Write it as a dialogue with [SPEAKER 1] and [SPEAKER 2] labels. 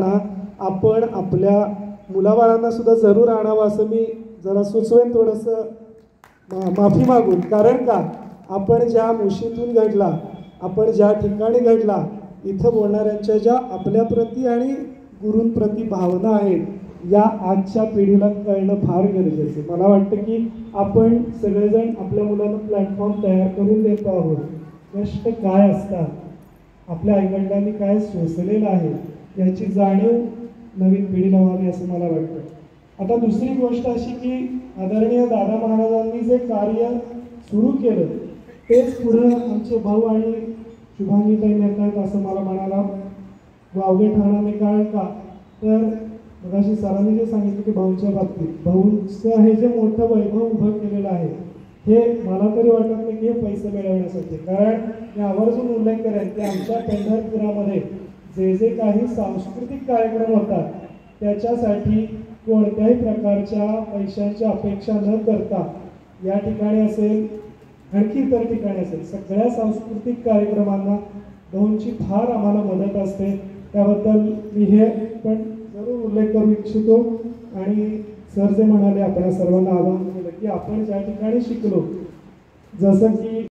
[SPEAKER 1] आपण आपल्या मुलाबाळांना सुद्धा जरूर आणावं असं मी जरा सुचवेन, थोडंसं माफी मागून. कारण का, आपण ज्या मुशीतून घडला, आपण ज्या ठिकाणी घडला, इथं बोलणाऱ्यांच्या ज्या आपल्याप्रती आणि गुरूंप्रती भावना आहेत, या आजच्या पिढीला कळणं फार गरजेचं आहे. मला वाटतं की आपण सगळेजण आपल्या मुलांना प्लॅटफॉर्म तयार करून देतो आहोत. कष्ट काय असतात, आपल्या आईवडिलांनी काय सोसलेलं आहे, याची जाणीव नवीन पिढीला व्हावी असं मला वाटतं. आता दुसरी गोष्ट अशी की आदरणीय दादा महाराजांनी जे कार्य सुरू केलं तेच पुढं आमचे भाऊ आणि शुभांगीताई नेत आहेत असं मला म्हणाला वावगे ठाणाने. कारण का, तर मगाशी सरांनी जे सांगितलं की भाऊंच्या बाबतीत, भाऊंचं हे जे मोठं वैभव उभं केलेलं आहे, हे मला तरी वाटत नाही की हे पैसे मिळवण्यासाठी. कारण मी आवर्जून उल्लेख करेन की आमच्या पंढरपुरामध्ये जे जे काही सांस्कृतिक कार्यक्रम होतात त्याच्यासाठी कोणत्याही प्रकारच्या पैशांची अपेक्षा न करता, या ठिकाणी असेल आणखी इतर ठिकाणी असेल, सगळ्या सांस्कृतिक कार्यक्रमांना भाऊंची फार आम्हाला मदत असते. त्याबद्दल मी हे पण जरूर उल्लेख करू इच्छितो. आणि सर जे म्हणाले, आपण सर्वांना आवाहन केलं की आपण ज्या ठिकाणी शिकलो, जसं की